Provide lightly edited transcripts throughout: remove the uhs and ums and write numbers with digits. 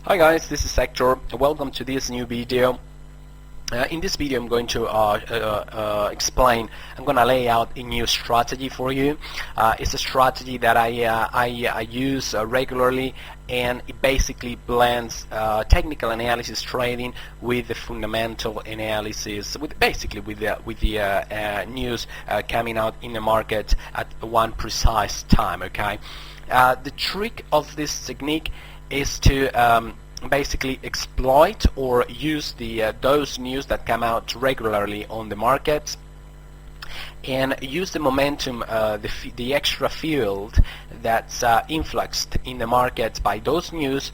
Hi guys, this is Sector. Welcome to this new video. In this video I'm going to explain, I'm going to lay out a new strategy for you. It's a strategy that I use regularly, and it basically blends technical analysis trading with the fundamental analysis, with the news coming out in the market at one precise time. Okay, the trick of this technique is to basically exploit or use those news that come out regularly on the market, and use the momentum, the extra field that's influxed in the market by those news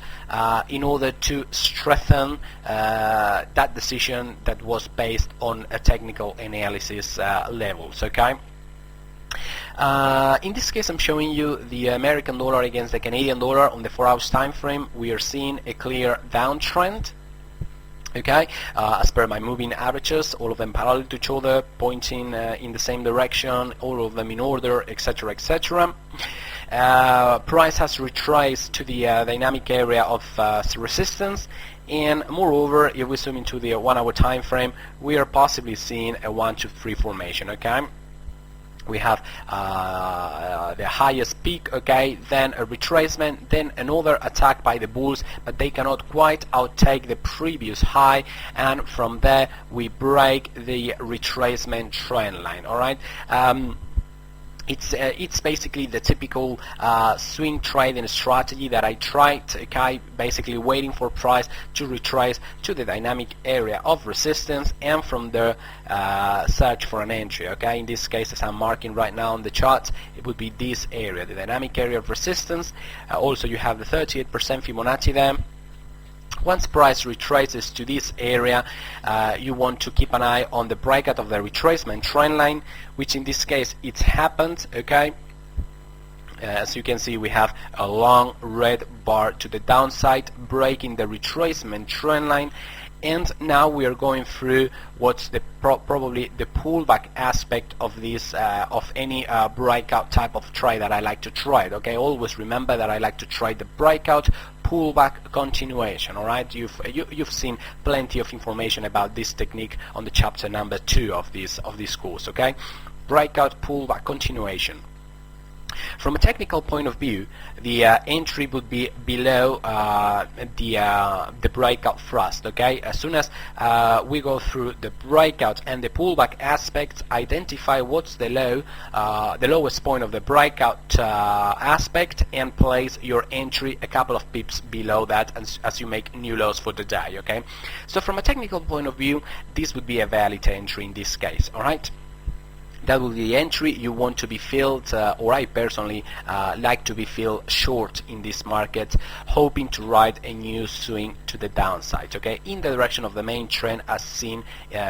in order to strengthen that decision that was based on a technical analysis levels. Okay. In this case I'm showing you the American dollar against the Canadian dollar on the 4-hour time frame. We are seeing a clear downtrend. Okay, as per my moving averages, all of them parallel to each other, pointing in the same direction, all of them in order, etc., etc. Price has retraced to the dynamic area of resistance, and moreover, if we zoom into the 1-hour time frame, we are possibly seeing a 1-2-3 formation. Okay, we have the highest peak, okay, then a retracement, then another attack by the bulls, but they cannot quite outtake the previous high, and from there we break the retracement trend line. All right. It's basically the typical swing trading strategy that I tried, okay, basically waiting for price to retrace to the dynamic area of resistance, and from there search for an entry. Okay, in this case, as I'm marking right now on the chart, it would be this area, the dynamic area of resistance. Also you have the 38% Fibonacci there. Once price retraces to this area, you want to keep an eye on the breakout of the retracement trend line, which in this case it's happened. Okay, as you can see, we have a long red bar to the downside breaking the retracement trend line, and now we are going through what's the probably the pullback aspect of this of any breakout type of trade that I like to trade. Okay, always remember that I like to trade the breakout, pullback, continuation. All right, you've seen plenty of information about this technique on the chapter number 2 of this course. Okay, breakout, pullback, continuation. From a technical point of view, the entry would be below the breakout thrust. Okay, as soon as we go through the breakout and the pullback aspects, identify what's the lowest point of the breakout aspect, and place your entry a couple of pips below that as you make new lows for the day. Okay, so from a technical point of view, this would be a valid entry in this case. All right. That will be the entry you want to be filled, or I personally like to be filled short in this market, hoping to ride a new swing to the downside, okay, in the direction of the main trend as seen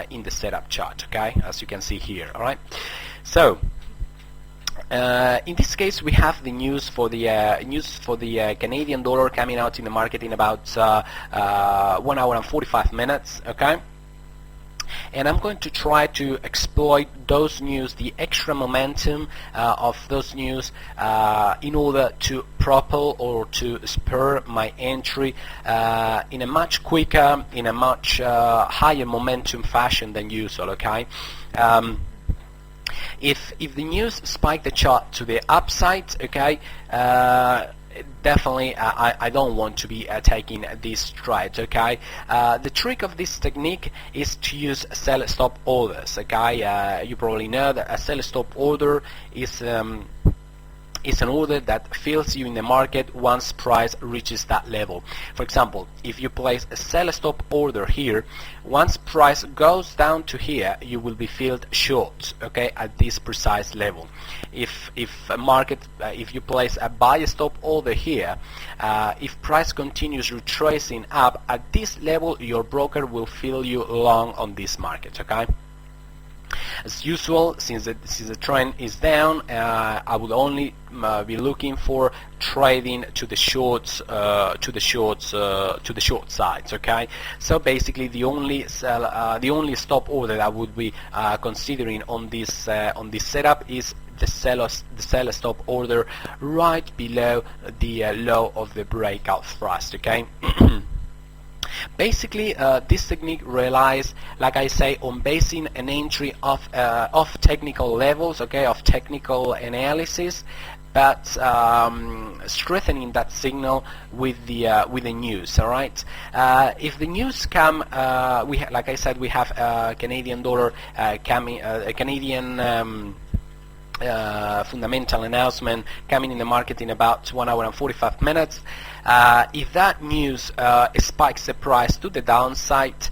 in the setup chart, okay, as you can see here. All right, so in this case we have the news for the Canadian dollar coming out in the market in about 1 hour and 45 minutes. Okay, and I'm going to try to exploit those news, the extra momentum of those news, in order to propel or to spur my entry in a much quicker, in a much higher momentum fashion than usual. Okay. If the news spike the chart to the upside, okay, definitely I don't want to be taking this trade. Okay, the trick of this technique is to use sell stop orders. Okay, you probably know that a sell stop order is an order that fills you in the market once price reaches that level. For example, if you place a sell stop order here, once price goes down to here, you will be filled short, okay, at this precise level. If you place a buy stop order here, if price continues retracing up at this level, your broker will fill you long on this market. Okay. As usual, since the trend is down, I would only be looking for trading to the shorts, to the short sides. Okay, so basically the only stop order that I would be considering on this setup is the sell stop order right below the low of the breakout thrust. Okay. Basically, this technique relies, like I say, on basing an entry of technical levels, okay, of technical analysis, but strengthening that signal with the news. All right. If the news come, like I said, we have Canadian dollar coming, a Canadian fundamental announcement coming in the market in about 1 hour and 45 minutes. If that news spikes the price to the downside,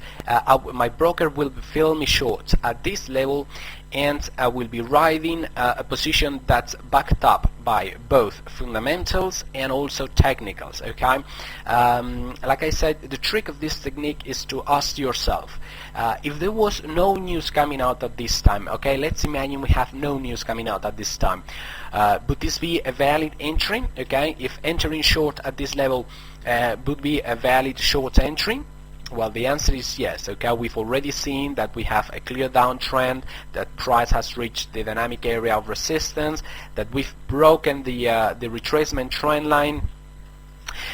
my broker will fill me short at this level, and I will be riding a position that's backed up by both fundamentals and also technicals. Okay, like I said, the trick of this technique is to ask yourself, if there was no news coming out at this time, okay, let's imagine we have no news coming out at this time, would this be a valid entry? Okay, if entering short at this level would be a valid short entry? Well, the answer is yes. Okay, we've already seen that we have a clear downtrend, that price has reached the dynamic area of resistance, that we've broken the retracement trend line.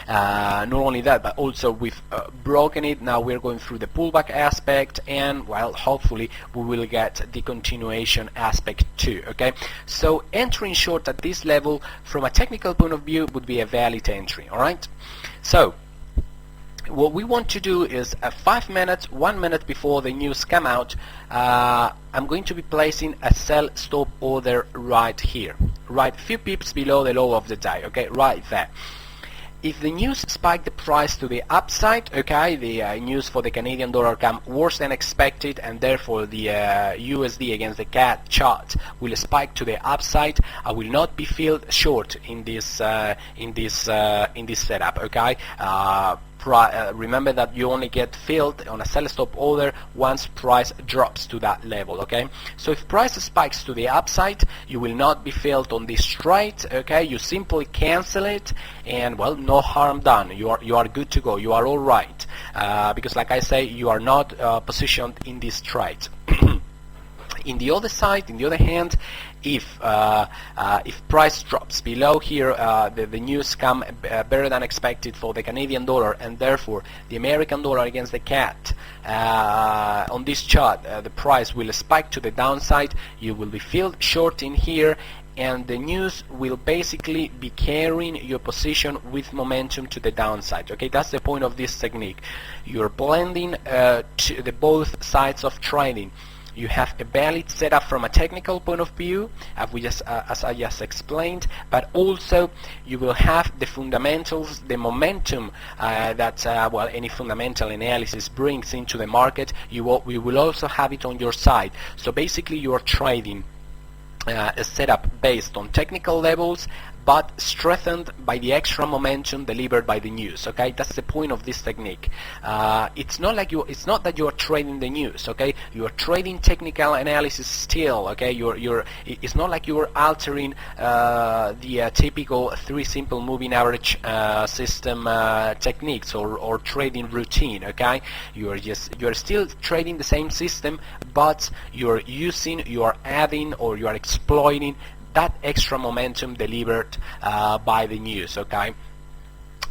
Not only that, but also we've broken it. Now we're going through the pullback aspect, and well, hopefully we will get the continuation aspect too. Okay, so entering short at this level from a technical point of view would be a valid entry. All right, so what we want to do is 5 minutes, 1 minute before the news come out, I'm going to be placing a sell stop order right here, right a few pips below the low of the day. Okay, right there. If the news spike the price to the upside, okay, the news for the Canadian dollar come worse than expected, and therefore the USD against the CAD chart will spike to the upside, I will not be filled short in this setup. Okay. Remember that you only get filled on a sell stop order once price drops to that level. Okay, so if price spikes to the upside, you will not be filled on this trade. Okay, you simply cancel it, and well, no harm done. You are good to go. You are all right, because like I say, you are not positioned in this trade. In the other side, in the other hand, if price drops below here, the news come better than expected for the Canadian dollar, and therefore the American dollar against the CAD, on this chart, the price will spike to the downside. You will be filled short in here, and the news will basically be carrying your position with momentum to the downside. Okay, that's the point of this technique. You're blending to the both sides of trading. You have a valid setup from a technical point of view, as I just explained, but also you will have the fundamentals, the momentum that well, any fundamental analysis brings into the market. We will also have it on your side. So basically, you are trading a setup based on technical levels, but strengthened by the extra momentum delivered by the news. Okay, that's the point of this technique. It's not that you are trading the news. Okay, you are trading technical analysis still. Okay, it's not like you are altering the typical 3 simple moving average system techniques or trading routine. Okay, you are still trading the same system, but you are adding, or you are exploiting that extra momentum delivered by the news. Okay,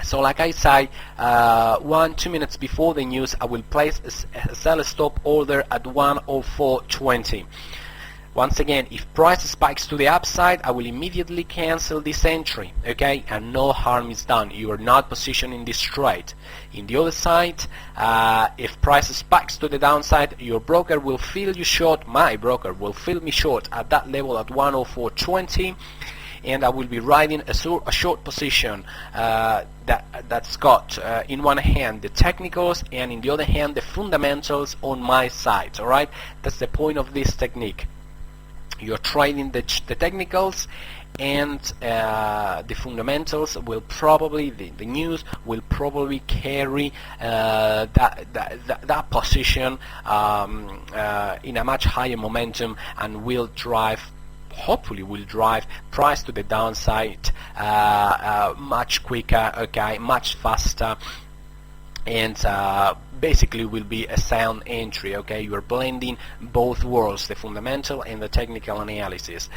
so like I say, 1-2 minutes before the news, I will place a sell stop order at 104.20. Once again, if price spikes to the upside, I will immediately cancel this entry. Okay, and no harm is done. You are not positioned in this trade. In the other side, if price spikes to the downside, your broker will fill you short. My broker will fill me short at that level at 104.20, and I will be riding a short position that's got in one hand the technicals, and in the other hand the fundamentals on my side. All right, that's the point of this technique. You're trading the technicals, and the fundamentals will probably, the news will probably carry that position in a much higher momentum, and will drive, hopefully will drive price to the downside much quicker. Okay, much faster, and basically will be a sound entry. Okay, you are blending both worlds, the fundamental and the technical analysis.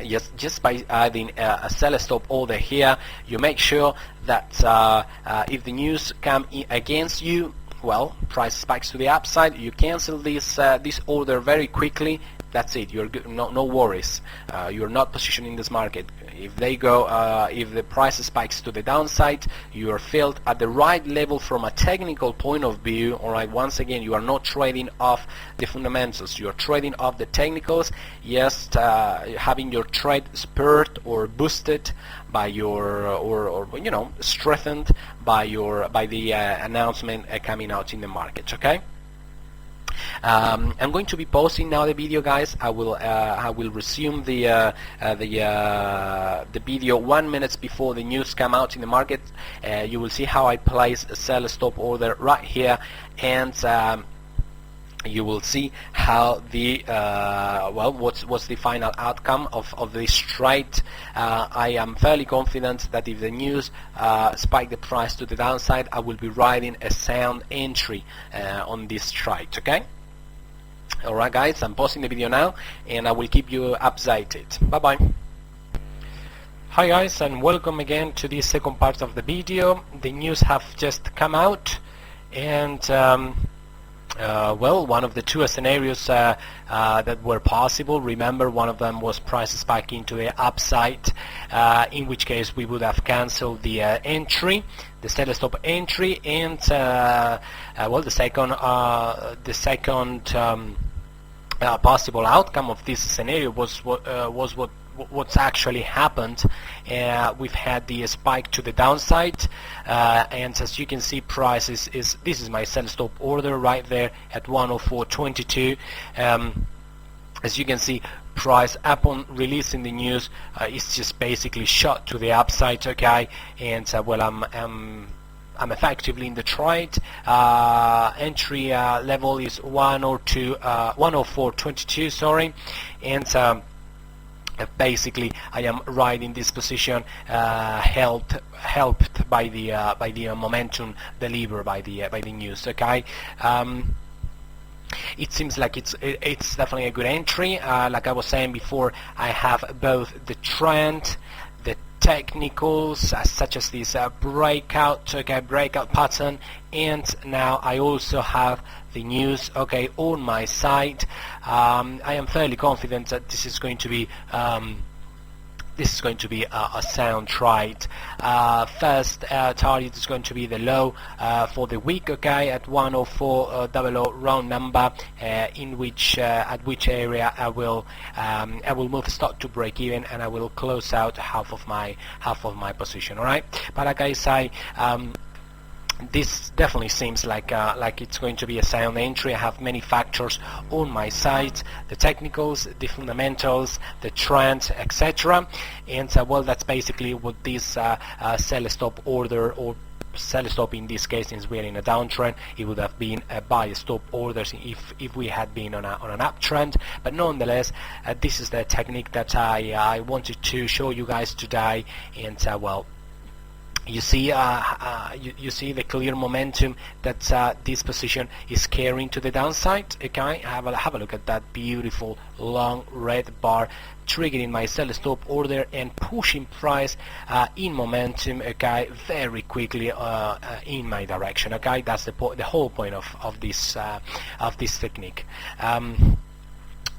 just by adding a sell stop order here, you make sure that if the news come against you, well, price spikes to the upside, you cancel this order very quickly. That's it. You're good. No worries. You're not positioned in this market. If they go, if the price spikes to the downside, you are filled at the right level from a technical point of view. All right. Once again, you are not trading off the fundamentals. You are trading off the technicals. Just having your trade spurred or boosted by your, or you know, strengthened by the announcement coming out in the market. Okay. I'm going to be posting now the video, guys. I will resume the video 1 minute before the news come out in the market. You will see how I place a sell stop order right here, and you will see how the well, what's the final outcome of this trade. I am fairly confident that if the news spike the price to the downside, I will be writing a sound entry on this trade. Okay. Alright, guys, I'm pausing the video now, and I will keep you updated. Bye bye. Hi guys, and welcome again to this second part of the video. The news have just come out, and well, one of the two scenarios that were possible. Remember, one of them was price spiking to the upside, in which case we would have cancelled the entry, the sell stop entry, and well, the second possible outcome of this scenario was what's actually happened. We've had the spike to the downside, and as you can see, price is this is my sell stop order right there at 104.22. As you can see, price upon releasing the news is just basically shot to the upside. Okay, and well, I'm effectively in the trade. Entry level is 104.22, sorry, and basically I am riding this position, helped by the momentum delivered by the news. Okay. It seems like it's definitely a good entry. Like I was saying before, I have both the trend, the technicals, such as this breakout pattern, and now I also have the news, okay, on my side. I am fairly confident that this is going to be a sound trade. First target is going to be the low for the week, okay, at 104.00 round number, in which at which area I will move stock to break even, and I will close out half of my position. All right, but like I say, this definitely seems like it's going to be a sound entry. I have many factors on my side: the technicals, the fundamentals, the trend, etc. And well, that's basically what this sell stop order, or sell stop in this case, since we are in a downtrend, it would have been a buy stop orders if we had been on an uptrend. But nonetheless, this is the technique that I wanted to show you guys today. And well, you see, you see the clear momentum that this position is carrying to the downside. Okay, have a look at that beautiful long red bar, triggering my sell stop order and pushing price in momentum. Okay, very quickly in my direction. Okay, that's the whole point of this technique.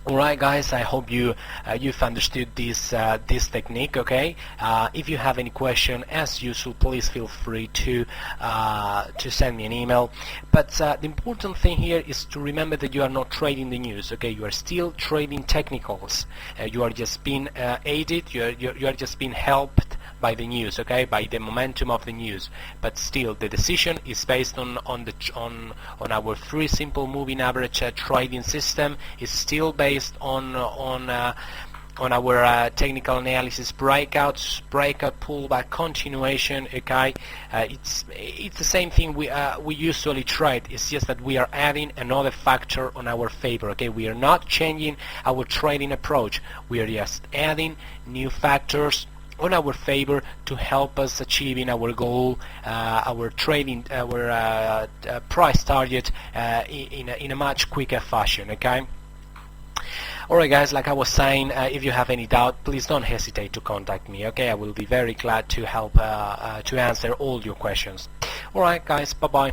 Alright, guys, I hope you've understood this technique. Okay, if you have any question, as usual, please feel free to send me an email. But the important thing here is to remember that you are not trading the news. Okay, you are still trading technicals. You are just being aided. You are just being helped by the news. Okay, by the momentum of the news. But still, the decision is based on our three simple moving average trading system. Is still based on our technical analysis: breakout, pullback, continuation. Okay, it's the same thing we usually trade. It's just that we are adding another factor on our favor. Okay, we are not changing our trading approach. We are just adding new factors on our favor to help us achieving our goal, our trading, our price target in a much quicker fashion. Okay. Alright guys, like I was saying, if you have any doubt, please don't hesitate to contact me, okay? I will be very glad to help to answer all your questions. Alright guys, bye bye.